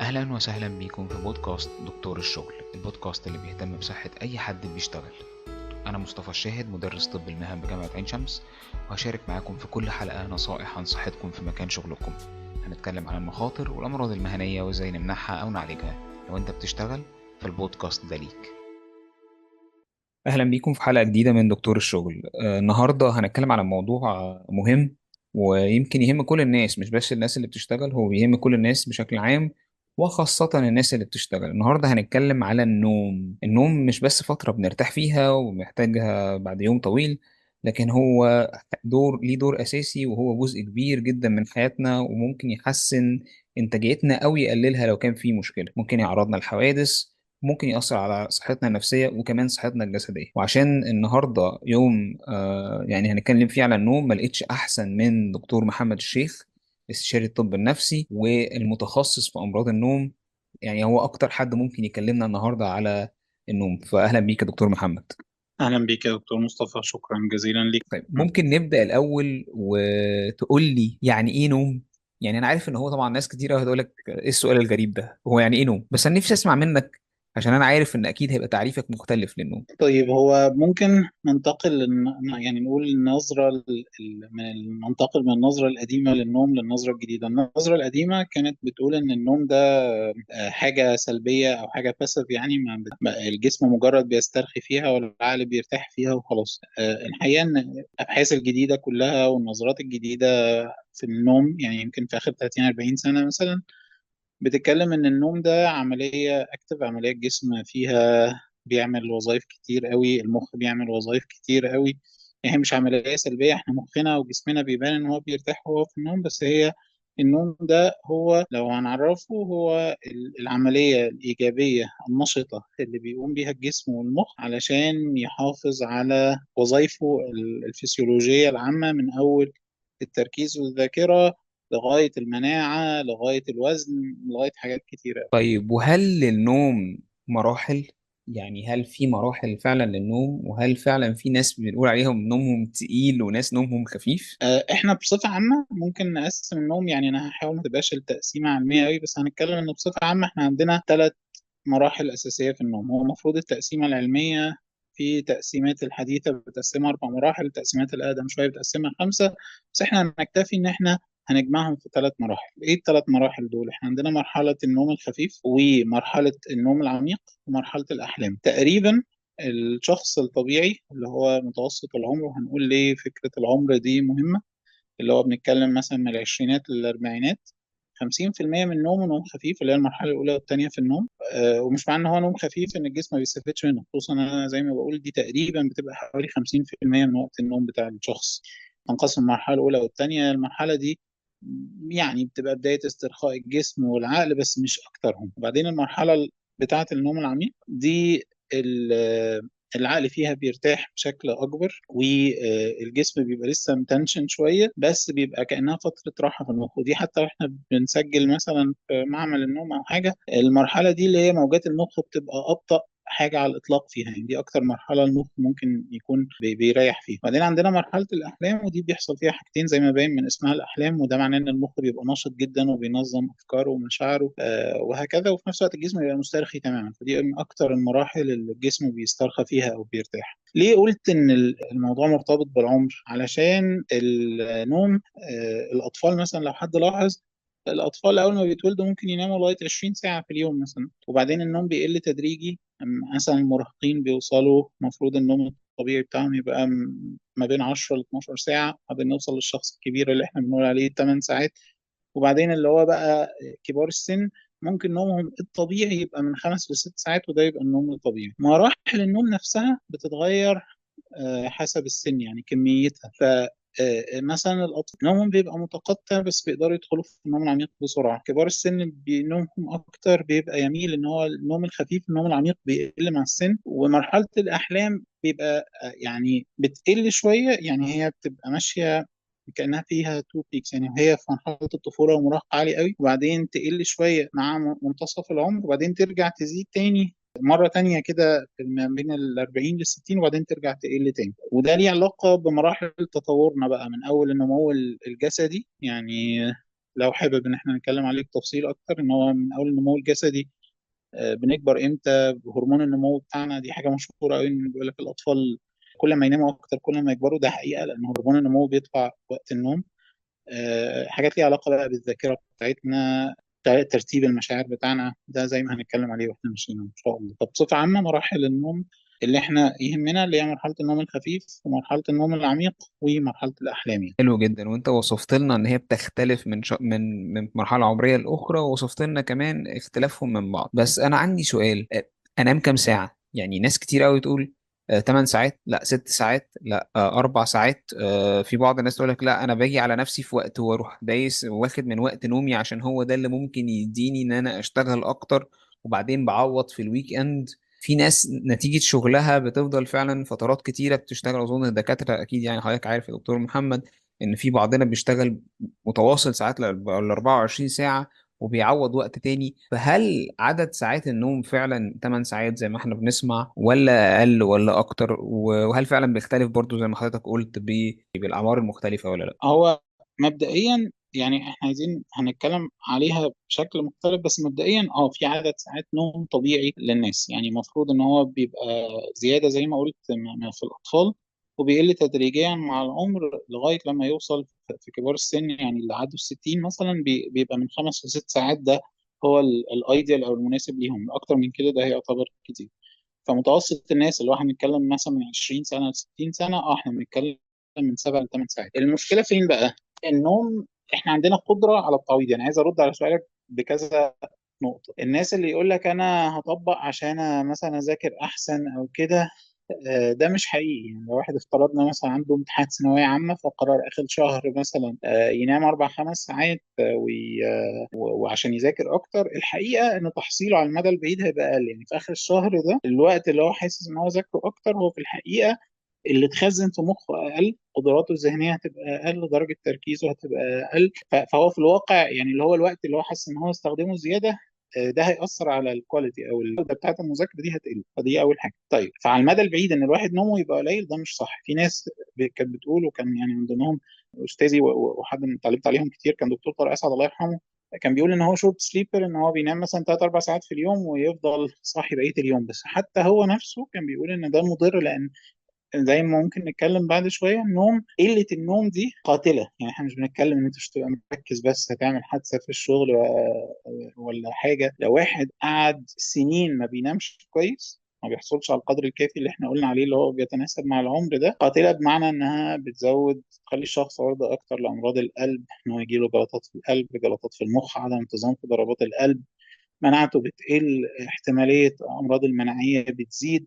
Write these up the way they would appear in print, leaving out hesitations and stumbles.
أهلا وسهلا بيكم في بودكاست دكتور الشغل، البودكاست اللي بيهتم بصحة أي حد بيشتغل. أنا مصطفى الشاهد، مدرس طب المهن بجامعة عين شمس، وهشارك معاكم في كل حلقة نصائح عن صحتكم في مكان شغلكم. هنتكلم عن المخاطر والأمراض المهنية وإزاي نمنعها أو نعالجها. لو أنت بتشتغل فالبودكاست ده ليك. أهلا بيكم في حلقة جديدة من دكتور الشغل. النهاردة هنتكلم على موضوع مهم، ويمكن يهم كل الناس، مش بس الناس اللي بتشتغل، هو بيهم كل الناس بشكل عام، وخاصة الناس اللي بتشتغل. النهاردة هنتكلم على النوم مش بس فترة بنرتاح فيها ومحتاجها بعد يوم طويل، لكن هو ليه دور أساسي، وهو جزء كبير جدا من حياتنا، وممكن يحسن إنتاجيتنا أو يقللها لو كان في مشكلة. ممكن يعرضنا لحوادث، ممكن يأثر على صحتنا النفسية وكمان صحتنا الجسدية. وعشان النهاردة يوم يعني هنتكلم فيه على النوم، ما لقيتش أحسن من دكتور محمد الشيخ، استشاري الطب النفسي والمتخصص في أمراض النوم. يعني هو أكتر حد ممكن يكلمنا النهاردة على النوم. فأهلا بيك يا دكتور محمد. أهلا بك يا دكتور مصطفى، شكرا جزيلا لك. طيب، ممكن نبدأ الأول وتقول لي يعني إيه نوم؟ يعني أنا عارف إن هو طبعا ناس كتير قوي هتقول لك إيه السؤال الغريب ده، هو يعني إيه نوم؟ بس أنا نفسي أسمع منك، عشان أنا عارف إن أكيد هيبقى تعريفك مختلف للنوم. طيب، هو ممكن ننتقل يعني نقول النظرة ننتقل من النظرة القديمة للنوم للنظرة الجديدة. النظرة القديمة كانت بتقول إن النوم ده حاجة سلبية أو حاجة باسيف، يعني الجسم مجرد بيسترخي فيها والعقل بيرتاح فيها وخلاص. الحقيقة إن الأبحاث الجديدة كلها والنظرات الجديدة في النوم، يعني يمكن في آخر 30 40 سنة مثلا، بتتكلم ان النوم ده عمليه اكتف، عمليه الجسم فيها بيعمل وظائف كتير قوي، المخ بيعمل وظائف كتير قوي. يعني هي مش عمليه سلبيه، احنا مخنا وجسمنا بيبان ان هو بيرتاح وهو في النوم، بس هي النوم ده هو لو هنعرفه هو العمليه الايجابيه النشطه اللي بيقوم بيها الجسم والمخ علشان يحافظ على وظائفه الفسيولوجيه العامه، من اول التركيز والذاكره لغاية المناعة لغاية الوزن لغاية حاجات كتيرة. طيب، وهل للنوم مراحل؟ يعني هل في مراحل فعلا للنوم؟ وهل فعلا في ناس بنقول عليهم نومهم تقيل وناس نومهم خفيف؟ احنا بصفة عامة ممكن نقسم النوم، يعني انا هحاول ما تبقاش التقسيمة علمية قوي، بس هنتكلم ان بصفة عامة احنا عندنا 3 مراحل أساسية في النوم. هو المفروض التقسيمة العلمية في تقسيمات الحديثة بتقسمها 4 مراحل، التقسيمات الأقدم شوية بتقسمها 5، بس احنا هنكتفي إن احنا هنجمعهم في 3 مراحل. إيه ال3 مراحل دول؟ احنا عندنا مرحلة النوم الخفيف ومرحلة النوم العميق ومرحلة الأحلام. تقريبا الشخص الطبيعي اللي هو متوسط العمر، وهنقول ليه فكرة العمر دي مهمة، اللي هو بنتكلم مثلا من العشرينات للأربعينات، 50% من نومه نوم خفيف، اللي هي المرحلة الأولى والثانية في النوم. ومش معنى إن هو نوم خفيف إن الجسم ما بيستفادش منه، خصوصا أنا زي ما بقول دي تقريبا بتبقى حوالي 50% من وقت النوم بتاع الشخص. تنقسم المرحلة الأولى والثانية. المرحلة دي يعني بتبقى بداية استرخاء الجسم والعقل بس مش أكترهم. وبعدين المرحلة بتاعة النوم العميق دي العقل فيها بيرتاح بشكل أكبر، والجسم بيبقى لسه متنشن شوية، بس بيبقى كأنها فترة راحة في المخ. ودي حتى واحنا بنسجل مثلا في معمل النوم أو حاجة، المرحلة دي اللي هي موجات المخ بتبقى أبطأ حاجة على الإطلاق فيها، يعني دي أكتر مرحلة المخ ممكن يكون بيريح فيها. بعدين عندنا مرحلة الأحلام، ودي بيحصل فيها حاجتين زي ما باين من اسمها الأحلام، وده معناه إن المخ بيبقى نشط جدا وبينظم أفكاره ومشاعره وهكذا، وفي نفس الوقت الجسم بيبقى مسترخي تماما. فدي من أكتر المراحل اللي الجسم بيسترخى فيها أو بيرتاح. ليه قلت إن الموضوع مرتبط بالعمر؟ علشان النوم، الأطفال مثلا لو حد لاحظ، الأطفال أول ما بيتولدوا ممكن يناموا لغاية 20 ساعة في اليوم مثلا، وبعدين النوم بيقل تدريجي. مثلا المراهقين بيوصلوا، المفروض النوم الطبيعي بتاعهم يبقى ما بين 10 ل 12 ساعة، بعدين نوصل للشخص الكبير اللي احنا بنقول عليه 8 ساعات. وبعدين اللي هو بقى كبار السن ممكن نومهم الطبيعي يبقى من 5 ل6 ساعات، وده يبقى النوم الطبيعي. مراحل النوم نفسها بتتغير حسب السن، يعني كميتها. مثلا الأطفال نومهم بيبقى متقطع بس بيقدروا يدخلوا في النوم العميق بسرعة. كبار السن نومهم أكتر بيبقى يميل إن هو النوم الخفيف، النوم العميق بيقل مع السن. ومرحلة الأحلام بيبقى يعني بتقل شوية، يعني هي بتبقى ماشية كأنها فيها تو بيكس، يعني هي في مرحلة الطفولة ومراهقة عالي قوي، وبعدين تقل شوية مع منتصف العمر، وبعدين ترجع تزيد تاني مرة تانية كده ما بين ال40 لل60، وبعدين ترجع تقل تاني. وده ليه علاقة بمراحل تطورنا بقى، من أول النمو الجسدي، يعني لو حابب ان احنا نتكلم عليه بتفصيل اكتر، ان هو من اول النمو الجسدي، بنكبر امتى، هرمون النمو بتاعنا، دي حاجه مشهوره قوي، ان بيقول لك الاطفال كل ما يناموا اكتر كل ما يكبروا. ده حقيقه، لان هرمون النمو بيطلع وقت النوم. حاجات ليها علاقه بقى بالذاكره بتاعتنا، ترتيب المشاعر بتاعنا، ده زي ما هنتكلم عليه واحنا ماشيين ان شاء الله. طب بصفه عامه مراحل النوم اللي احنا يهمنا، اللي هي مرحله النوم الخفيف ومرحله النوم العميق ومرحله الاحلام يعني. حلو جدا. وانت وصفت لنا ان هي بتختلف من مرحله عمريه لاخرى، ووصفت لنا كمان اختلافهم من بعض. بس انا عندي سؤال، انام كام ساعه؟ يعني ناس كتير قوي تقول 8 ساعات، لا 6 ساعات، لا 4 ساعات. في بعض الناس تقول لك لا انا باجي على نفسي في وقت واروح دايس واخد من وقت نومي عشان هو ده اللي ممكن يديني ان انا اشتغل اكتر، وبعدين بعوض في الويك اند. في ناس نتيجة شغلها بتفضل فعلا فترات كتيرة بتشتغل. أظن الدكاترة أكيد يعني حضرتك عارف يا دكتور محمد ان في بعضنا بيشتغل متواصل ساعات ال 24 ساعة وبيعوض وقت تاني. فهل عدد ساعات النوم فعلا 8 ساعات زي ما احنا بنسمع، ولا اقل ولا اكتر؟ وهل فعلا بيختلف برضو زي ما حضرتك قلت بالاعمار المختلفة ولا لا؟ هو مبدئيا يعني احنا عايزين هنتكلم عليها بشكل مختلف، بس مبدئيا في عدد ساعات نوم طبيعي للناس، يعني المفروض ان هو بيبقى زيادة زي ما قلت في الاطفال، وبيقل تدريجيا مع العمر لغاية لما يوصل في كبار السن، يعني اللي عدوا الستين مثلا بيبقى من 5 ل6 ساعات. ده هو الايديال او المناسب ليهم. اكتر من كده ده هيعتبر كتير. فمتوسط الناس اللي هو هنتكلم مثلا من 20 سنة ل 60 سنة، احنا بنتكلم من 7 ل 8 ساعات. المشكلة فين بقى؟ النوم احنا عندنا قدرة على التعويض. يعني عايز ارد على سؤالك بكذا نقطة. الناس اللي يقول لك انا هطبق عشان مثلا اذاكر احسن او كده، ده مش حقيقي. يعني لو واحد افترضنا مثلا عنده امتحانات ثانوية عامة، فقرر آخر شهر مثلا ينام 4 5 ساعات وعشان يذاكر أكتر، الحقيقة إن تحصيله على المدى البعيد هيبقى أقل. يعني في آخر الشهر ده الوقت اللي هو حاسس إن هو ذاكره أكتر، هو في الحقيقة اللي اتخزن في مخه اقل، قدراته الذهنيه هتبقى اقل، درجه تركيزه هتبقى اقل. فهو في الواقع يعني اللي هو الوقت اللي هو حاسس ان هو استخدمه زياده، ده هيأثر على الكواليتي او الجوده بتاعه المذاكره، دي هتقل. فدي اول حاجه. طيب، فعلى المدى البعيد ان الواحد نومه يبقى قليل، ده مش صح. في ناس كانت بتقول، وكان يعني من ضمنهم استاذي وحد من اتعلمت عليهم كتير كان دكتور طارق اسعد الله يرحمه، كان بيقول ان هو شورت سليبر، ان هو بينام مثلا 3 4 ساعات في اليوم ويفضل صاحي بقيه اليوم. بس حتى هو نفسه كان بيقول ان ده مضر، لان زي ما ممكن نتكلم بعد شويه، النوم، قله النوم دي قاتله. يعني احنا مش بنتكلم ان انت مش تبقى مركز بس هتعمل حادثه في الشغل ولا حاجه. لو واحد قعد سنين ما بينامش كويس، ما بيحصلش على القدر الكافي اللي احنا قلنا عليه اللي هو بيتناسب مع العمر، ده قاتله، بمعنى انها بتزود، تخلي الشخص عرضه اكتر لامراض القلب، ان هو يجيله جلطات في القلب، جلطات في المخ، عدم انتظام في ضربات القلب، مناعته بتقل، احتماليه امراض المناعيه بتزيد.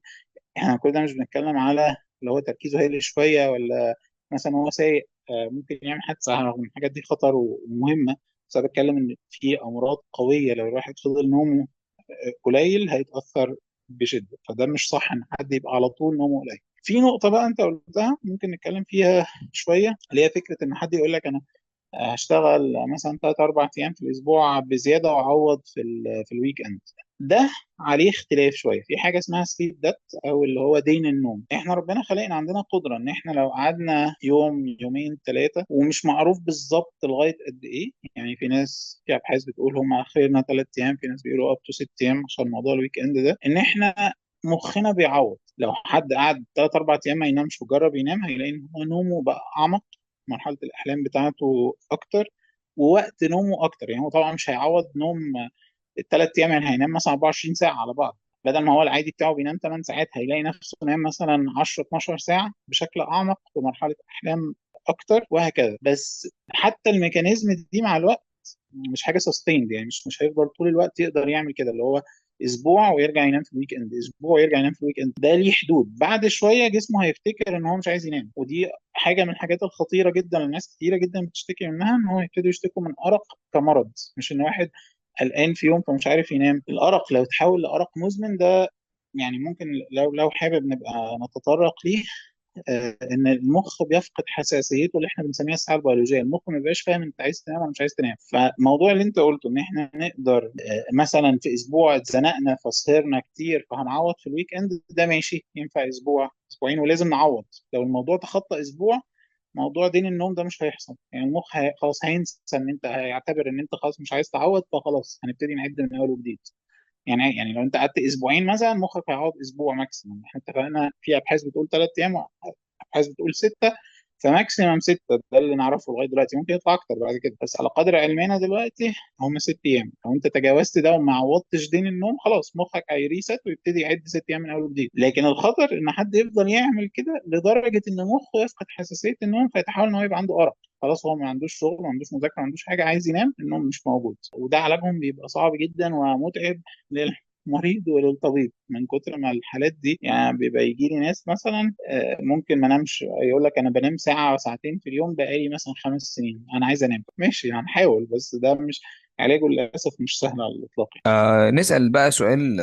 احنا كل ده مش بنتكلم على اللي هو تركيزه هادي شويه، ولا مثلا هو سايق ممكن يعمل حادثه، رغم ان الحاجات دي خطر ومهمه. بس انا بتكلم ان في امراض قويه لو الواحد فضل نومه قليل هيتاثر بشده. فده مش صح ان حد يبقى على طول نومه قليل. في نقطه بقى انت قلتها ممكن نتكلم فيها شويه، اللي هي فكره ان حد يقول لك انا هشتغل مثلا 3 4 ايام في الاسبوع بزياده واعوض في الويك اند. ده عليه اختلاف شويه. في حاجه اسمها سليب ديت، او اللي هو دين النوم. احنا ربنا خلقنا عندنا قدره ان احنا لو قعدنا يوم يومين ثلاثه، ومش معروف بالظبط لغايه قد ايه، يعني في ناس، في ابحاث بتقول هم اخرنا 3 ايام، في ناس بيقولوا اب تو 6 ايام عشان موضوع الويك اند ده، ان احنا مخنا بيعوض. لو حد قعد 3 4 ايام ما ينامش وجرب ينام، هيلاقي ان هو نومه بقى اعمق، مرحله الاحلام بتاعته اكتر، ووقت نومه اكتر. يعني هو طبعا مش هيعوض نوم ال3 ايام، يعني هينام مثلا 24 ساعه على بعض. بدل ما هو العادي بتاعه بينام 8 ساعات، هيلاقي نفسه نام مثلا 10 12 ساعه بشكل اعمق في مرحله احلام اكتر، وهكذا. بس حتى الميكانيزم دي مع الوقت مش حاجه سستيند، يعني مش هيفضل طول الوقت يقدر يعمل كده، اللي هو اسبوع ويرجع ينام في الويك اند، اسبوع ويرجع ينام في الويك اند. ده ليه حدود. بعد شويه جسمه هيفتكر ان هو مش عايز ينام، ودي حاجه من الحاجات الخطيره جدا. الناس كتيره جدا بتشتكي منها، ان هو يبتدوا يشتكوا من ارق كمرض، مش ان واحد قلقان في يوم فمش عارف ينام. الارق لو تحول لارق مزمن، ده يعني ممكن لو حابب نبقى نتطرق ليه. ان المخ بيفقد حساسيته اللي احنا بنسميها الساعه البيولوجيه. المخ ما بيبقاش فاهم انت عايز تنام ولا مش عايز تنام. فموضوع اللي انت قلته ان احنا نقدر مثلا في اسبوع اتزنقنا فسهرنا كتير فهنعوض في الويك اند، ده ماشي، ينفع اسبوع اسبوعين، ولازم نعوض. لو الموضوع تخطى اسبوع، موضوع دين النوم ده مش هيحصل. يعني المخ خلاص هينسى ان انت، هيعتبر ان انت خلاص مش عايز تعوض، فخلاص هنبتدي نعد من اول وجديد. يعني لو انت قعدت اسبوعين مثلا، مخك هيقعد اسبوع ماكسيموم. احنا اتفقنا في ابحاث بتقول 3 ايام، ابحاث بتقول 6، فماكسيمم 6 ده اللي نعرفه لغايه دلوقتي. ممكن يطلع اكتر بعد كده، بس على قدر علمنا دلوقتي هم 6 ايام. لو انت تجاوزت ده وما عوضتش دين النوم، خلاص مخك هيريست ويبتدي يعد 6 ايام من اول وجديد. لكن الخطر ان حد يفضل يعمل كده لدرجه ان مخه يفقد حساسيه النوم، فيتحول ان هو يبقى عنده ارق. خلاص هو ما عندوش شغل، ما عندوش مذاكره، ما عندوش حاجه، عايز ينام، النوم مش موجود. وده علاجهم بيبقى صعب جدا ومتعب للمريض وللطبيب. من كتر ما الحالات دي، يعني بيبقى يجي لي ناس مثلا ممكن ما نامش، يقول لك انا بنام ساعه وساعتين في اليوم بقالي مثلا 5 سنين، انا عايز انام. ماشي هنحاول، بس ده مش علاجه للاسف مش سهل على الاطلاق. نسأل بقى سؤال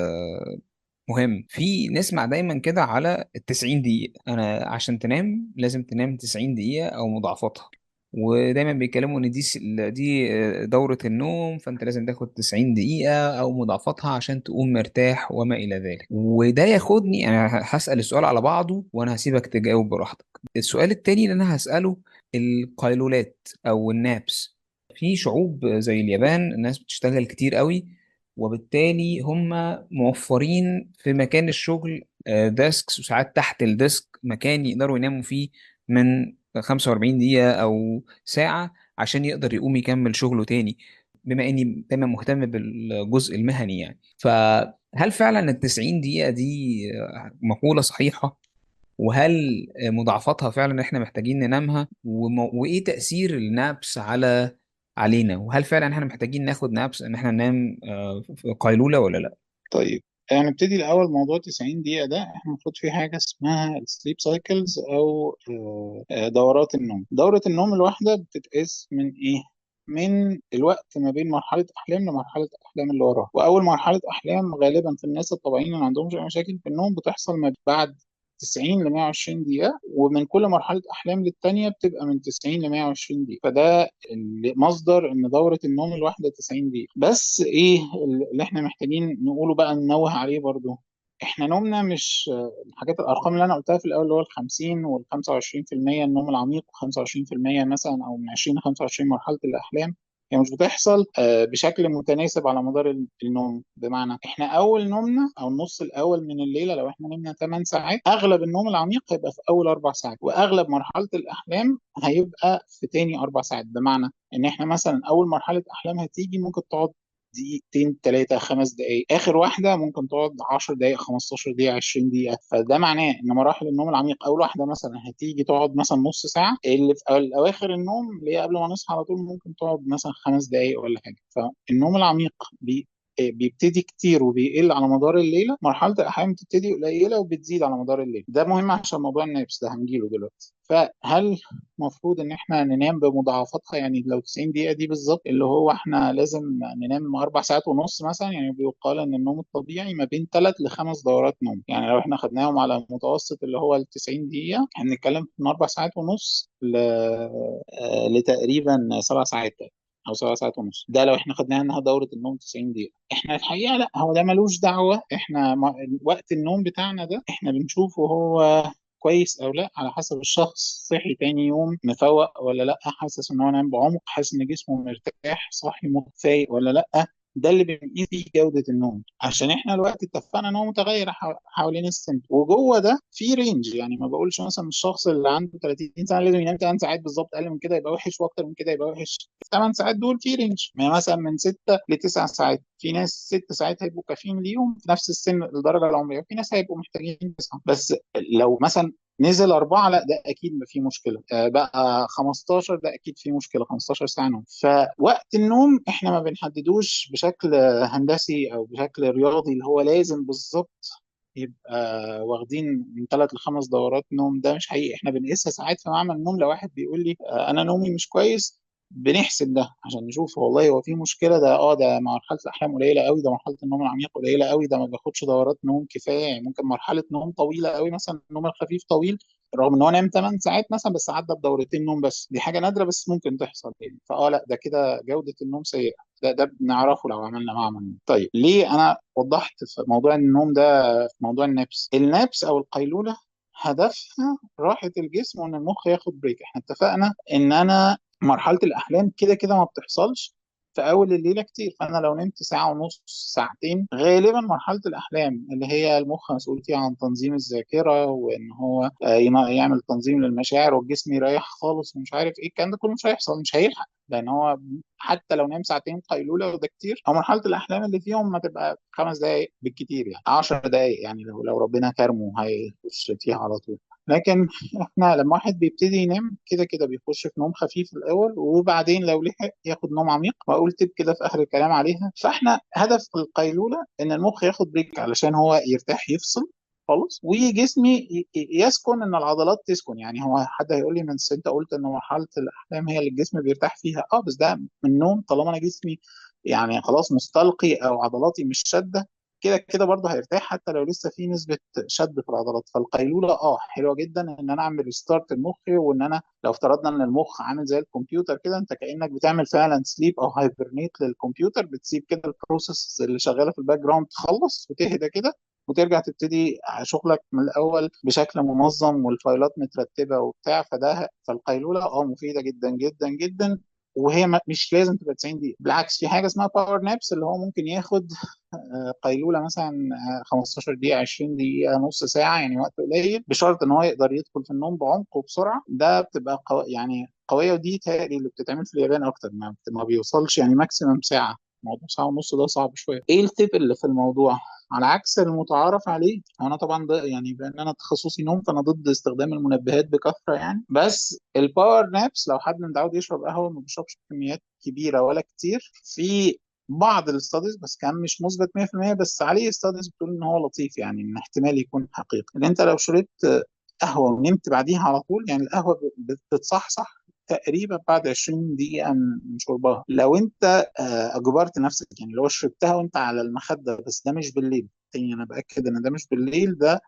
مهم. في نسمع دايما كده على ال90 دقيقة، أنا عشان تنام لازم تنام 90 دقيقة أو مضاعفتها. ودايما بيتكلموا إن دي دورة النوم، فأنت لازم تاخد 90 دقيقة أو مضاعفتها عشان تقوم مرتاح وما إلى ذلك. وده ياخدني أنا هسأل السؤال على بعضه وأنا هسيبك تجاوب براحتك. السؤال التاني اللي أنا هسأله، القيلولات أو النابس. في شعوب زي اليابان الناس بتشتغل كتير قوي، وبالتالي هم موفرين في مكان الشغل ديسكس، وساعات تحت الديسك مكان يقدروا يناموا فيه من 45 دقيقة أو ساعة عشان يقدر يقوم يكمل شغله تاني. بما إني دايما مهتم بالجزء المهني يعني، فهل فعلا ال90 دقيقة دي مقولة صحيحة؟ وهل مضاعفتها فعلا احنا محتاجين ننامها؟ وايه تأثير النابس علينا؟ وهل فعلا احنا محتاجين ناخد نابس ان احنا ننام في قيلولة ولا لا؟ طيب نبتدي الأول. موضوع 90 دقيقة ده احنا المفروض في حاجة اسمها السليب سايكلز أو دورات النوم. دورة النوم الواحدة بتتقاس من إيه؟ من الوقت ما بين مرحلة أحلام لمرحلة أحلام اللي وراها. وأول مرحلة أحلام غالبا في الناس الطبيعيين اللي ما عندهمش أي مشاكل في النوم بتحصل ما بعد 90 ل 120 دقيقة، ومن كل مرحلة أحلام للتانية بتبقى من 90 ل 120 دقيقة. فده مصدر ان دوره النوم الواحده 90 دقيقه. بس ايه اللي احنا محتاجين نقوله بقى، ننوه عليه برضو؟ احنا نومنا مش الحاجات، الارقام اللي انا قلتها في الاول اللي هو ال 50 وال 25% النوم العميق، و25% مثلا او من 20 ل 25 مرحله الاحلام، هي مش بتحصل بشكل متناسب على مدار النوم. بمعنى احنا اول نومنا او النص الاول من الليله، لو احنا نمنا 8 ساعات، اغلب النوم العميق هيبقى في اول 4 ساعات، واغلب مرحله الاحلام هيبقى في تاني 4 ساعات. بمعنى ان احنا مثلا اول مرحله احلام هتيجي ممكن تقعد دقيقتين، 3، 5 دقائق. اخر واحده ممكن تقعد 10 دقائق، 15 دقيقه، 20 دقيقه. فده معناه ان مراحل النوم العميق اول واحده مثلا هتيجي تقعد مثلا نص ساعه، اللي في اواخر النوم اللي هي قبل ما نصحى على طول ممكن تقعد مثلا 5 دقائق ولا حاجه. فالنوم العميق بيبتدي كتير وبيقل على مدار الليله، مرحله الاحلام بتبتدي قليله وبتزيد على مدار الليل. ده مهم عشان موضوع النابس ده هنجيله دلوقتي. فهل المفروض ان احنا ننام بمضاعفتها؟ يعني لو 90 دقيقة دي بالظبط، اللي هو احنا لازم ننام 4 ساعات ونص مثلا. يعني بيقال ان النوم الطبيعي ما بين 3 ل5 دورات نوم. يعني لو احنا خدناهم على المتوسط اللي هو ال 90 دقيقة، هنتكلم من 4 ساعات ونص لتقريبا 7 ساعات او 7 ساعات ونص. ده لو احنا خدناها انها دوره النوم 90 دقيقه. احنا الحقيقه لا، هو ده ملوش دعوه. احنا وقت النوم بتاعنا ده احنا بنشوفه هو كويس او لا على حسب الشخص. صحي تاني يوم مفوق ولا لا، حاسس ان هو نام بعمق، حاسس ان جسمه مرتاح، صاحي فايق ولا لا. ده اللي بنقيس فيه جودة النوم. عشان احنا الوقت اتفقنا ان هو متغير حوالين السن، وجوه ده في رينج. يعني ما بقولش مثلا الشخص اللي عنده 30 سنة لازم ينام 8 ساعات بالظبط، اقل من كده يبقى وحش واكتر من كده يبقى وحش. 8 ساعات دول في رينج، يعني مثلا من 6 ل 9 ساعات. في ناس 6 ساعات هيبقوا كافيين ليهم في نفس السن الدرجة العمرية، في ناس هيبقوا محتاجين 9. بس لو مثلا نزل 4، لا ده أكيد في مشكلة. بقى 15، ده أكيد في مشكلة. 15 ساعة نوم. فوقت النوم إحنا ما بنحددوش بشكل هندسي أو بشكل رياضي اللي هو لازم بالظبط يبقى واخدين من 3 ل5 دورات نوم. ده مش حقيقي. احنا بنقيسها ساعات في معمل النوم. لو واحد بيقول لي انا نومي مش كويس، بنحسب ده عشان نشوف والله هو في مشكله. ده مرحله الاحلام قليله قوي، ده مرحله النوم العميق قليله قوي، ده ما بياخدش دورات نوم كفايه. يعني ممكن مرحله نوم طويله قوي، مثلا النوم الخفيف طويل رغم ان هو نام 8 ساعات مثلا، بس عدى بدورتين نوم بس. دي حاجه نادره بس ممكن تحصل يعني. لا ده كده جوده النوم سيئه. ده بنعرفه لو عملنا معمل. طيب ليه انا وضحت في موضوع النوم ده؟ في موضوع النبس او القيلوله هدفها راحة الجسم وان المخ ياخد بريك. احنا اتفقنا ان انا مرحلة الاحلام كده كده ما بتحصلش في اول الليلة كتير، فانا لو نمت ساعة ونص ساعتين غالبا مرحلة الاحلام اللي هي المخ مسؤول فيها عن تنظيم الذاكرة وان هو يعمل تنظيم للمشاعر والجسم يريح خالص ومش عارف ايه الكلام ده كله، مش هيحصل، مش هيلحق، لان هو حتى لو نام ساعتين قيلولة وده كتير، او مرحلة الاحلام اللي فيهم ما تبقى 5 دقائق بالكتير، يعني 10 دقائق، يعني لو ربنا كرمه هيخش فيها على طول. لكن احنا لما واحد بيبتدي ينام كده كده بيخش في نوم خفيف الاول، وبعدين لو لحق ياخد نوم عميق، واقول تip كده في اخر الكلام عليها. فاحنا هدف القيلوله ان المخ ياخد بريك علشان هو يرتاح يفصل خالص، وجسمي يسكن، ان العضلات تسكن. يعني هو حد هيقول لي من انت قلت ان مرحله الاحلام هي اللي الجسم بيرتاح فيها، بس ده من النوم، طالما انا جسمي يعني خلاص مستلقي او عضلاتي مش شاده، كده كده برضه هيرتاح حتى لو لسه في نسبة شد في العضلات. فالقيلولة حلوة جدا ان انا اعمل ريستارت المخ، وان انا لو افترضنا ان المخ عامل زي الكمبيوتر كده، انت كأنك بتعمل فعلا سليب او هايبرنيت للكمبيوتر، بتسيب كده البروسيس اللي شغالة في الباك جراوند تخلص وتهدى كده، وترجع تبتدي شغلك من الاول بشكل منظم والفايلات مترتبة وبتاع. فالقيلولة مفيدة جدا جدا جدا. وهي مش لازم تبقى 90 دقيقة، بالعكس في حاجة اسمها باور نابس اللي هو ممكن ياخد قيلولة مثلا 15 دقيقة، 20 دقيقة، نص ساعة، يعني وقت قليل، بشرط ان هو يقدر يدخل في النوم بعمق وبسرعة. ده بتبقى يعني قوية، ودي تهيألي اللي بتتعمل في اليابان اكتر، ما بيوصلش يعني ماكسيمم ساعة. موضوع ساعة ونص ده صعب شوية. ايه التip اللي في الموضوع؟ على عكس المتعارف عليه، انا طبعا ده يعني بان انا تخصصي نوم فانا ضد استخدام المنبهات بكثره يعني، بس الباور نابس لو حد متعود يشرب قهوه ما بيشربش كميات كبيره ولا كتير، في بعض الاستاديز، بس كان مش مثبت 100%، بس عليه استاديز بتقول ان هو لطيف، يعني ان احتمال يكون حقيقي، ان انت لو شربت قهوه ونمت بعديها على طول، يعني القهوه بتتصحصح تقريبا بعد 20 دقيقة من شربها. لو انت اجبرت نفسك، يعني لو شربتها وانت على المخدة، بس ده مش بالليل تاني، انا باكد ان ده مش بالليل، ده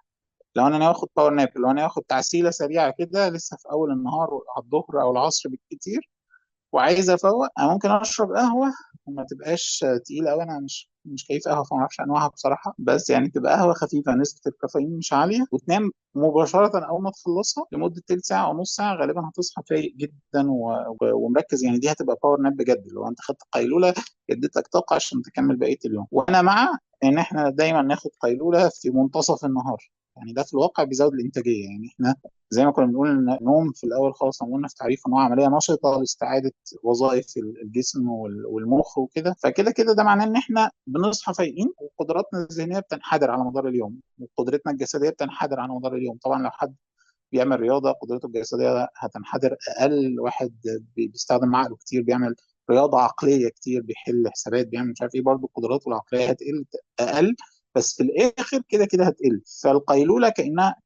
لو انا ناوي اخد باور ناب، لو انا اخد تعسيله سريعه كده لسه في اول النهار على الظهر او العصر بالكتير، وعايز افوق، انا ممكن اشرب قهوه وما تبقاش تقيله قوي. انا مش كيف قهوه، فما اعرفش انواعها بصراحه، بس يعني تبقى قهوه خفيفه نسبه الكافيين مش عاليه، وتنام مباشره اول ما تخلصها لمده تلت ساعه او نص ساعه، غالبا هتصحى فايق جدا ومركز. يعني دي هتبقى باور ناب بجد، لو انت خدت قيلوله اديتك طاقه عشان تكمل بقيه اليوم. وانا مع ان احنا دايما ناخد قيلوله في منتصف النهار، يعني ده في الواقع بيزود الانتاجيه. يعني احنا زي ما كنا بنقول ان النوم في الاول خالص لما قلنا في تعريف ان هو عمليه نشطه لاستعاده وظائف الجسم والمخ وكده، فكده كده ده معناه ان احنا بنصحى فايقين، وقدراتنا الذهنيه بتنحدر على مدار اليوم، وقدرتنا الجسديه بتنحدر على مدار اليوم. طبعا لو حد بيعمل رياضه قدرته الجسديه هتنحدر اقل، واحد بيستخدم عقله كتير، بيعمل رياضه عقليه كتير، بيحل حسابات، بيعمل مش عارف ايه، برضه قدراته العقليه هتقل اقل، بس في الاخر كده كده هتقل. فالقيلوله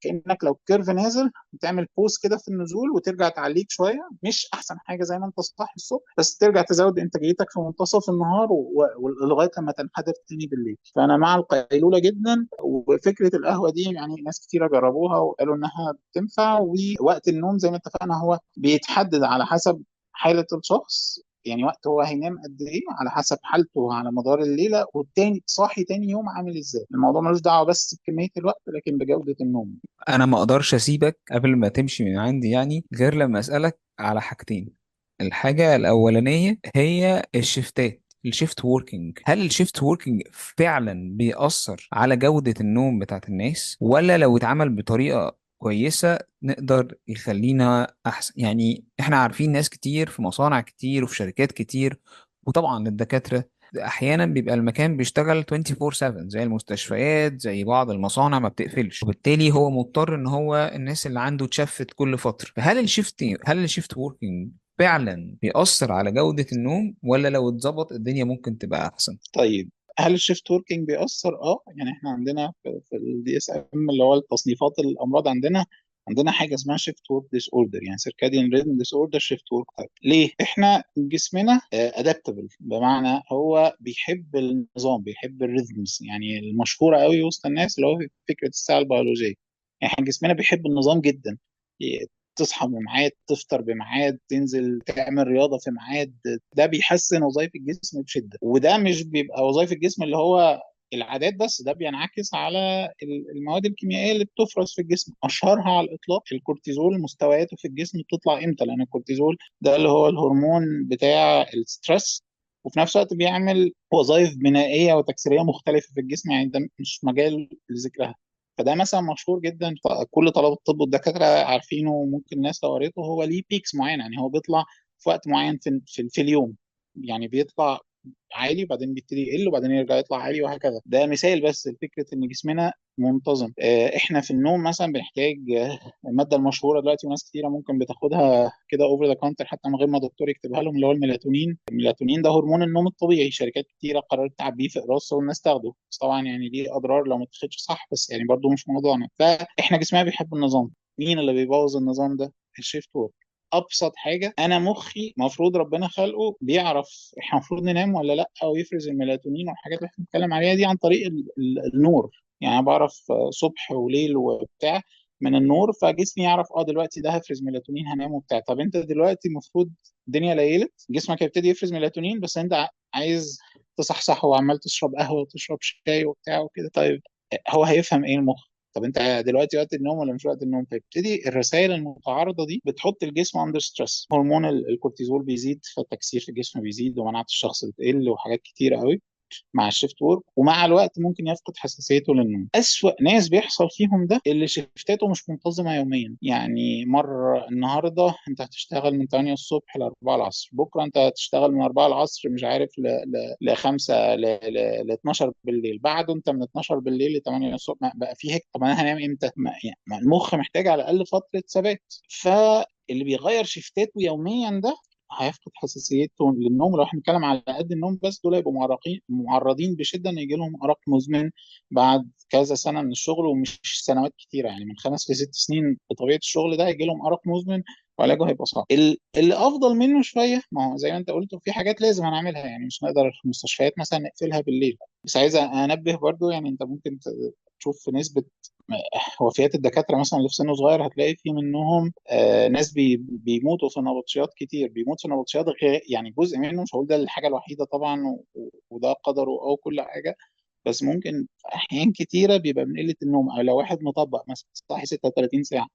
كانك لو كيرف نازل بتعمل بوز كده في النزول وترجع تعليك شويه، مش احسن حاجه زي ما انت صاحي الصبح، بس ترجع تزود انتاجيتك في منتصف النهار ولغايه لما تنحدر تاني بالليل. فانا مع القيلوله جدا. وفكره القهوه دي يعني ناس كتيره جربوها وقالوا انها بتنفع. ووقت النوم زي ما اتفقنا هو بيتحدد على حسب حاله الشخص، يعني وقت هو هينام قد ايه على حسب حالته على مدار الليله، والتاني صاحي تاني يوم عامل ازاي. الموضوع ملوش دعوه بس بكميه الوقت لكن بجوده النوم. انا ما اقدرش اسيبك قبل ما تمشي من عندي يعني غير لما اسالك على حاجتين. الحاجه الاولانيه هي الشيفت ووركينج. هل الشيفت ووركينج فعلا بيأثر على جوده النوم بتاعت الناس، ولا لو اتعمل بطريقه كويسه نقدر يخلينا احسن؟ يعني احنا عارفين ناس كتير في مصانع كتير وفي شركات كتير، وطبعا الدكاتره احيانا بيبقى المكان بيشتغل 24/7 زي المستشفيات، زي بعض المصانع ما بتقفلش، وبالتالي هو مضطر ان هو الناس اللي عنده تشفت كل فتره. هل الشيفت ووركينج فعلا بيأثر على جودة النوم، ولا لو اتظبط الدنيا ممكن تبقى احسن؟ طيب، هل الشيفت وركينج بيأثر؟ يعني احنا عندنا في الدي اس ام اللي هو التصنيفات الامراض، عندنا حاجه اسمها شيفت ورك ديس اوردر، يعني سيركاديان ريزم ديس اوردر شيفت ورك تايب. ليه؟ احنا جسمنا ادابتبل، بمعنى هو بيحب النظام، بيحب الريزمز، يعني المشهوره قوي وسط الناس اللي هو فكره الساعه البيولوجيه. احنا جسمنا بيحب النظام جدا، تصحى بميعاد، تفطر بميعاد، تنزل تعمل رياضه في ميعاد. ده بيحسن وظائف الجسم بشده، وده مش بيبقى وظائف الجسم اللي هو العادات، بس ده بينعكس على المواد الكيميائيه اللي بتفرز في الجسم. اشهرها على الاطلاق الكورتيزول. مستوياته في الجسم بتطلع امتى؟ لان الكورتيزول ده اللي هو الهرمون بتاع الستريس، وفي نفس الوقت بيعمل وظائف بنائيه وتكسيريه مختلفه في الجسم، يعني ده مش مجال لذكرها. فده مثلا مشهور جدا، كل طلبه الطب والدكاتره عارفينه، وممكن الناس لو قريته. هو ليه بيكس معينه، يعني هو بيطلع في وقت معين في اليوم، يعني بيطلع عالي وبعدين بيبتدي يقل وبعدين يرجع يطلع عالي وهكذا. ده مثال بس لفكره ان جسمنا منتظم. احنا في النوم مثلا بنحتاج الماده المشهوره دلوقتي وناس كتيره ممكن بتاخدها كده اوفر ذا كاونتر حتى من غير ما دكتور يكتبها لهم، اللي هو الميلاتونين. الميلاتونين ده هرمون النوم الطبيعي، شركات كتيره قررت تعبيه في اقراص والناس تاخده، بس طبعا يعني ليه اضرار لو ما اتخدش صح، بس يعني برضو مش موضوعنا. فاحنا جسمنا بيحب النظام. مين اللي بيبوظ النظام ده؟ الشيفت وورك. ابسط حاجه، انا مخي مفروض ربنا خلقه بيعرف احنا المفروض ننام ولا لا، او يفرز الميلاتونين والحاجات اللي احنا بنتكلم عليها دي عن طريق النور. يعني انا بعرف صبح وليل وبتاع من النور، فجسمي يعرف دلوقتي ده هفرز ميلاتونين هنام وبتاع. طب انت دلوقتي المفروض الدنيا ليلت، جسمك هيبتدي يفرز ميلاتونين، بس انت عايز تصحصح وعمال تشرب قهوه وتشرب شاي وبتاع وكده. طيب هو هيفهم ايه المخ؟ طب انت دلوقتي وقت النوم ولا مش وقت النوم؟ فيبتدي الرسائل المتعارضه دي بتحط الجسم اندر ستريس. هرمون الكورتيزول بيزيد، فالتكسير في الجسم بيزيد، ومناعه الشخص بتقل، وحاجات كتيره قوي مع الشيفت وورك. ومع الوقت ممكن يفقد حساسيته للنوم. أسوأ ناس بيحصل فيهم ده اللي شيفتاته مش منتظمة يوميا. يعني مرة النهاردة أنت هتشتغل من 8 الصبح ل 4 العصر، بكرة أنت هتشتغل من 4 العصر مش عارف ل 5 ل 12 بالليل، بعده أنت من 12 بالليل ل 8 الصبح. بقى في هيك. طب أنا هنام إمتى؟ يعني المخ محتاج على الأقل فترة ثبات. فاللي بيغير شيفتاته يوميا ده هيفقد حساسيته للنوم. لو احنا بنتكلم على قد النوم بس، دول هيبقوا معرضين بشده ان يجي لهم ارق مزمن بعد كذا سنه من الشغل، ومش سنوات كتيره، يعني من 5 ل6 سنين بطبيعه الشغل ده هيجي لهم ارق مزمن، وعلاجه هيبقى صعب. اللي افضل منه شويه، ما هو زي ما انت قلت في حاجات لازم هنعملها، يعني مش نقدر المستشفيات مثلا نقفلها بالليل. بس عايز انبه برضو، يعني انت ممكن تشوف نسبه وفيات الدكاترة مثلا اللي في سن صغير، هتلاقي في منهم ناس بيموتوا في نبطشيات كتير. بيموت في نبطشيات يعني جزء منه، مش هقول ده الحاجة الوحيدة طبعا، وده قدره أو كل حاجة، بس ممكن في أحيان كتيرة بيبقى من قلة النوم. أو لو واحد مطبق مثلا صاحي 36 ساعة،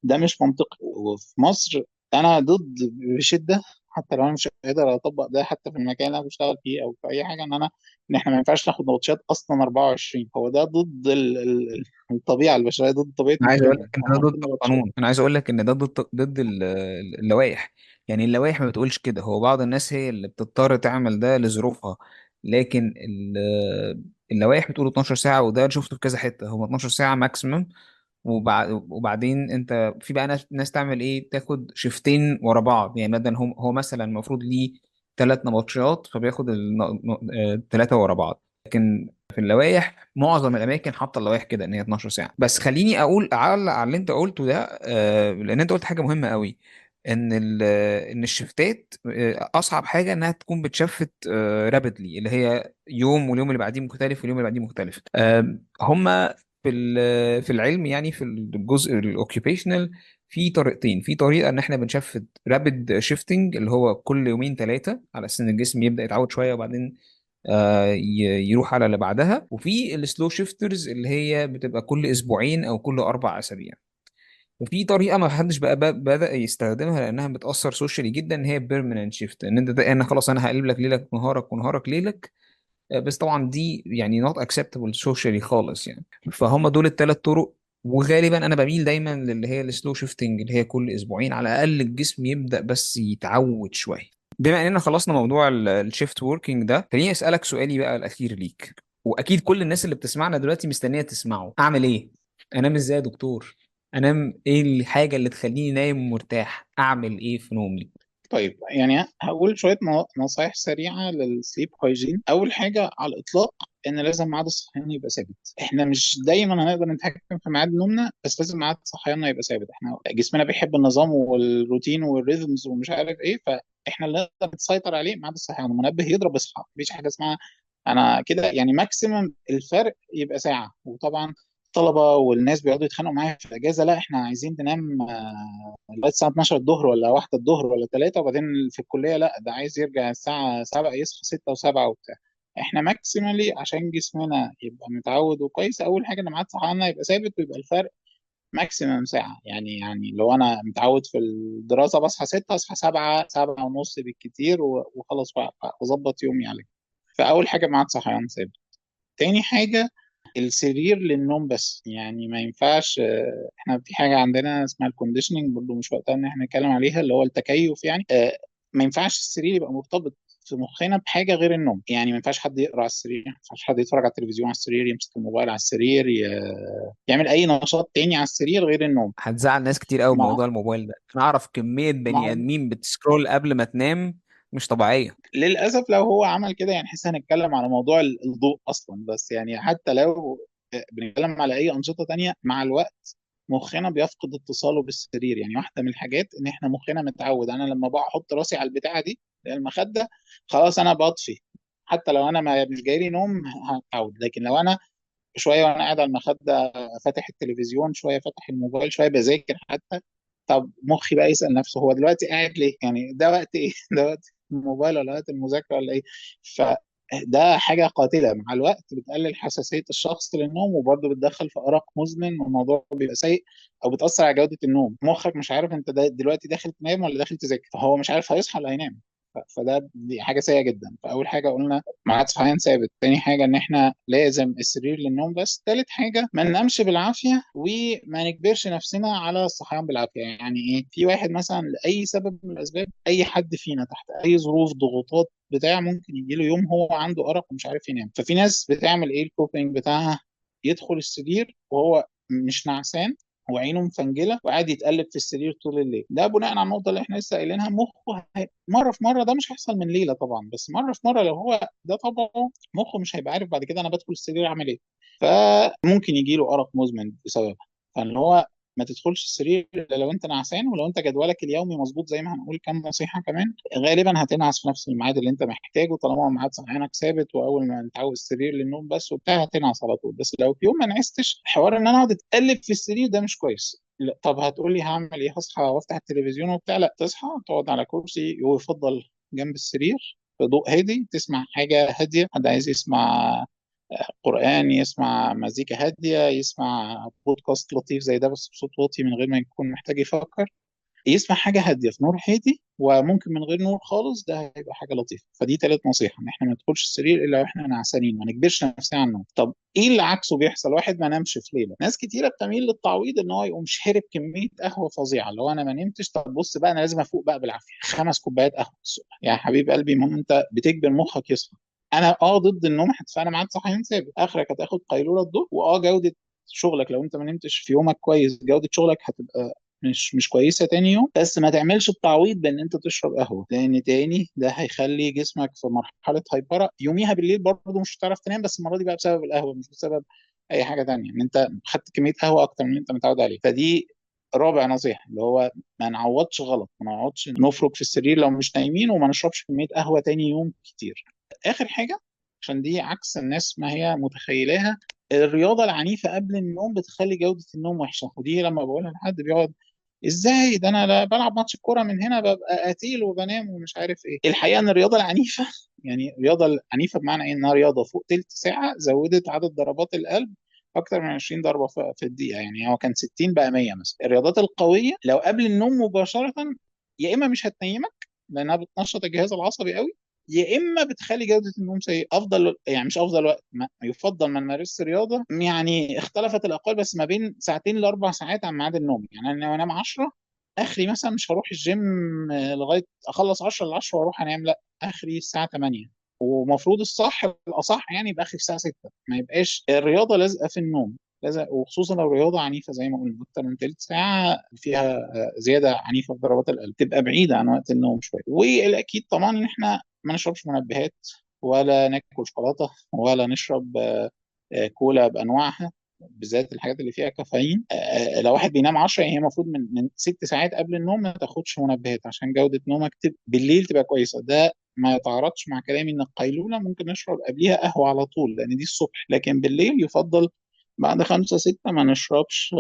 ده مش منطقي. وفي مصر أنا ضد بشدة، حتى لو أنا مش قادر أطبق ده حتى في المكان اللي أنا بشتغل فيه أو في أي حاجة، إن إحنا ما ينفعش ناخد نبطشيات أصلا 24. هو ده ضد الطبيعه البشريه، ضد طبيعه انا عايز اقول مخنا. لك ان ده احنا ضد المفروض نبقى بشر. القانون، انا عايز اقول لك ان ده ضد اللوائح. يعني اللوائح ما بتقولش كده، هو بعض الناس هي اللي بتضطر تعمل ده لظروفها، لكن اللوائح بتقول 12 ساعة، وده أنا شفته في كذا حتة، هو 12 ساعة ماكسيمم. وبعدين انت في بقى ناس تعمل ايه، تاخد شيفتين ورا بعض. يعني بدل هو مثلا المفروض ليه 3 نبطشيات، فبياخد الثلاثة ورا بعض. لكن في اللوائح معظم الاماكن حاطه اللوائح كده ان هي 12 ساعه. بس خليني اقول على اللي انت قلته ده، لان انت قلت حاجه مهمه قوي، ان الشفتات اصعب حاجه انها تكون بتشفت رابيدلي، اللي هي يوم واليوم اللي بعديه مختلف واليوم اللي بعديه مختلف. هما في العلم، يعني في الجزء الاوكيوبيشنال، في طريقتين. في طريقه ان احنا بنشفت رابيد شيفتنج، اللي هو كل يومين ثلاثه، على اساس ان الجسم يبدا يتعود شويه وبعدين يروح على اللي بعدها. وفي السلو شيفترز اللي هي بتبقى كل اسبوعين او كل 4 اسابيع. وفي طريقه ما حدش بقى بدا يستخدمها لانها بتاثر سوشيالي جدا، هي بيرمننت شيفت، ان انت ده انا خلاص انا هقلب لك ليلك نهارك ونهارك ليلك. بس طبعا دي يعني not acceptable socially خالص يعني. فهم دول ال3 طرق. وغالبا انا بميل دايما للي هي السلو شيفتنج، اللي هي كل اسبوعين على الاقل الجسم يبدا بس يتعود شويه. بما اننا خلصنا موضوع الشيفت ووركينج ده، خليني اسالك سؤالي بقى الاخير ليك، واكيد كل الناس اللي بتسمعنا دلوقتي مستنيه تسمعه: اعمل ايه؟ انام ازاي يا دكتور؟ انام ايه الحاجه اللي تخليني نايم مرتاح؟ اعمل ايه في نومي؟ طيب يعني هقول شويه نصايح سريعه للسليب هايجين. اول حاجه على الاطلاق ان لازم ميعاد الصحيان يبقى ثابت. احنا مش دايما هنقدر نتحكم في ميعاد نومنا، بس لازم ميعاد صحياننا يبقى ثابت. احنا جسمنا بيحب النظام والروتين والريذمز ومش عارف ايه، فاحنا اللي نقدر نسيطر عليه ميعاد الصحيان. المنبه يضرب اصحى، مفيش حاجه اسمها انا كده. يعني ماكسيمم الفرق يبقى ساعه. وطبعا الطلبه والناس بيقعدوا يتخانقوا معايا في الاجازه: لا احنا عايزين تنام لغايه الساعه 12 الظهر ولا 1 الظهر ولا 3، وبعدين في الكليه لا ده عايز يرجع الساعه 7 يصحى 6 و7 وبتاع. احنا ماكسيمالي عشان جسمنا يبقى متعود وكويس، اول حاجه ان ميعاد صحياننا يبقى ثابت، ويبقى الفرق ماكسيمم ساعه. يعني لو انا متعود في الدراسه بصحى 6، اصحى 7، 7 ونص بالكتير، وخلاص واظبط يومي عليه. فاول حاجه ميعاد صحيان ثابت. تاني حاجه السرير للنوم بس، يعني ما ينفعش. احنا في حاجه عندنا اسمها الكونديشننج، برضه مش وقتها ان احنا نتكلم عليها، اللي هو التكيف يعني. ما ينفعش السرير يبقى مرتبط في مخنا بحاجه غير النوم. يعني ما ينفعش حد يقرا على السرير، ما ينفعش حد يتفرج على التلفزيون على السرير، يمسك الموبايل على السرير، يعمل اي نشاط تاني على السرير غير النوم. هتزعل ناس كتير قوي ما بموضوع الموبايل ده. انا اعرف كمية ما بني هو ادمين بتسكرول قبل ما تنام مش طبيعية. للاسف لو هو عمل كده، يعني حس هنتكلم على موضوع الضوء اصلا. بس يعني حتى لو بنتكلم على اي انشطه تانية، مع الوقت مخنا بيفقد اتصاله بالسرير. يعني واحده من الحاجات ان احنا مخنا متعود، انا لما بقى احط راسي على البتاعه دي اللي هي المخده، خلاص انا بطفي. حتى لو انا مش جاي لي نوم هتعود. لكن لو انا شويه وانا قاعد على المخده فاتح التلفزيون، شويه فاتح الموبايل، شويه بذاكر حتى، طب مخي بقى يسأل نفسه هو دلوقتي قاعد ليه؟ يعني ده وقت ايه؟ ده وقت الموبايل ولا وقت المذاكره ولا ايه؟ فده حاجه قاتله. مع الوقت بتقلل حساسيه الشخص للنوم، وبرضه بتدخل في ارق مزمن، والموضوع بيبقى سيء، او بتاثر على جوده النوم. مخك مش عارف انت دلوقتي داخل تنام ولا داخل تذاكر، فهو مش عارف هيصحى ولا هينام. دي حاجه سيئه جدا. فاول حاجه قلنا ميعاد صحيان ثابت. تاني حاجه ان احنا لازم السرير للنوم بس. تالت حاجه ما ننامش بالعافيه، وما نجبرش نفسنا على الصحيان بالعافيه. يعني ايه؟ في واحد مثلا لاي سبب من الاسباب، اي حد فينا تحت اي ظروف ضغوطات بتاع، ممكن يجي له يوم هو عنده ارق ومش عارف ينام. ففي ناس بتعمل ايه الكوبينج بتاعها؟ يدخل السرير وهو مش نعسان، وعينه مفنجله، وقاعد يتقلب في السرير طول الليل. ده بناء على النقطه اللي احنا لسه قايلينها، مخه مره في مره، ده مش هيحصل من ليله طبعا، بس مره في مره لو هو ده طبعه، مخه مش هيبقى عارف بعد كده انا بدخل السرير اعمل ايه. فممكن يجي له ارق مزمن بسببها. فاللي هو ما تدخلش السرير الا لو انت نعسان، ولو انت جدولك اليومي مظبوط زي ما هنقول كام نصيحه كمان، غالبا هتنعس في نفس الميعاد اللي انت محتاجه، طالما ميعاد صحيانك ثابت، واول ما تتعود السرير للنوم بس وبتاع هتنعس على طول. بس لو في يوم ما نعستش، حوار ان انا اقعد اتقلب في السرير ده مش كويس. لا، طب هتقول لي هعمل ايه؟ هصحى وافتح التلفزيون وبتاع؟ لا، تصحى تقعد على كرسي، ويفضل جنب السرير في ضوء هادي، تسمع حاجة هادية. حد عايز يسمع قرآن، يسمع مزيكا هادية، يسمع بودكاست لطيف زي ده بس بصوت واطي من غير ما يكون محتاج يفكر، يسمع حاجة هادية في نور هادي، وممكن من غير نور خالص، ده هيبقى حاجة لطيفة. فدي تالت نصيحة، ان احنا ما ندخلش السرير الا واحنا نعسانين، ما نجبرش نفسنا على النوم. طب ايه اللي عكسه بيحصل؟ واحد ما نامش في ليلة. ناس كتيرة بتميل للتعويض، ان هو يقوم شارب كمية قهوة فظيعة. اللي هو انا ما نمتش، طب بص بقى انا لازم افوق بقى بالعافية، 5 كوبايات قهوة الصبح. يا حبيب قلبي، المهم انت بتجبر مخك يصحى. انا ضد النوم، هتدفعنا ميعاد صحيان ثابت، اخرك هتاخد قيلولة الظهر، جودة شغلك لو انت ما نمتش في يومك كويس، جودة شغلك هتبقى مش كويسه تاني يوم. بس ما تعملش التعويض بان انت تشرب قهوه، لان تاني ده هيخلي جسمك في مرحله هايبره. يوميها بالليل برضه مش هتعرف تنام، بس المره دي بقى بسبب القهوه مش بسبب اي حاجه تانيه، ان انت خدت كميه قهوه اكتر من اللي انت متعود عليه. فدي رابع نصيحه، اللي هو ما نعوضش غلط، ما نقعدش نفرك في السرير لو مش نايمين، وما نشربش كميه قهوه تاني يوم كتير. اخر حاجه، عشان دي عكس الناس ما هي متخيلاها، الرياضه العنيفه قبل النوم بتخلي جوده النوم وحشه. ودي لما بقولها لحد بيقعد ازاي؟ ده انا بلعب ماتش الكوره من هنا ببقى قتيل وبنام ومش عارف ايه. الحقيقه ان الرياضه العنيفه يعني الرياضه العنيفه بمعنى ايه؟ انها رياضه فوق تلت ساعه زودت عدد ضربات القلب اكتر من 20 ضربه في الدقيقه. يعني هو كان 60 بقى 100 مثلا. الرياضات القويه لو قبل النوم مباشره، يا اما مش هتنيمك لانها بتنشط الجهاز العصبي قوي، يا اما بتخلي جوده النوم سيئه. افضل يعني مش افضل وقت، ما يفضل ما نمارسش رياضه. يعني اختلفت الاقوال، بس ما بين ساعتين ل4 ساعات عن ميعاد النوم. يعني انا لو انام 10 اخري، مثلا مش هروح الجيم لغايه اخلص 10 ل 10 واروح انام، لا، اخري الساعه 8. ومفروض الصح الاصح يعني يبقى اخري الساعه 6، ما يبقاش الرياضه لازقه في النوم. لازق، وخصوصا لو رياضه عنيفه زي ما قلنا اكتر من تلت ساعه فيها زياده عنيفه في ضربات القلب، تبقى بعيده عن وقت النوم شويه. والاكيد طبعا ان احنا ما نشربش منبهات، ولا ناكل شوكولاته، ولا نشرب كولا بانواعها، بالذات الحاجات اللي فيها كافيين. لو واحد بينام 10، يعني هي المفروض من 6 ساعات قبل النوم ما تاخدش منبهات، عشان جوده نومك بالليل تبقى كويسه. ده ما يتعارضش مع كلامي ان القيلوله ممكن نشرب قبليها قهوه على طول، لان دي الصبح. لكن بالليل يفضل بعد 5 6 ما نشربش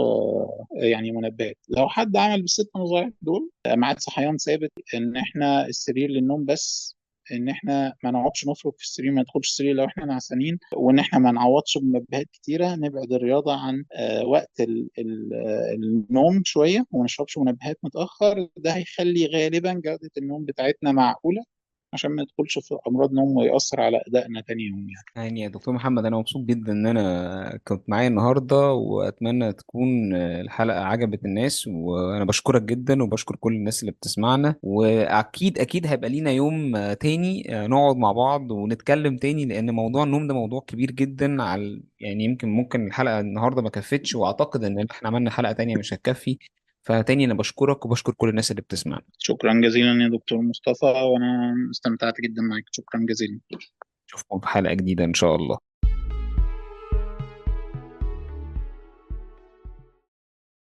يعني منبهات. لو حد عمل ب6 نصايح دول، ميعاد صحيان ثابت، ان احنا السرير للنوم بس، ان احنا ما نقعدش نفرك في السرير، ما ندخلش السرير لو احنا نعسانين، وان احنا ما نعوضش بمنبهات كتيره، نبعد الرياضه عن وقت النوم شويه، وما نشربش منبهات متاخر. ده هيخلي غالبا جوده النوم بتاعتنا معقوله، عشان ما ندخلش في امراض نوم ويأثر على ادائنا تاني يوم يعني. يعني يا دكتور محمد، انا مبسوط جدا ان انا كنت معايا النهارده، واتمنى تكون الحلقه عجبت الناس. وانا بشكرك جدا، وبشكر كل الناس اللي بتسمعنا. واكيد اكيد هيبقى لينا يوم تاني نقعد مع بعض ونتكلم تاني، لان موضوع النوم ده موضوع كبير جدا. على يعني يمكن ممكن الحلقه النهارده ما كفتش، واعتقد ان احنا عملنا حلقه تانية مش هتكفي. فتاني انا بشكرك وبشكر كل الناس اللي بتسمعنا. شكرا جزيلا يا دكتور مصطفى، وانا استمتعت جدا معك. شكرا جزيلا. اشوفكم في حلقه جديده ان شاء الله.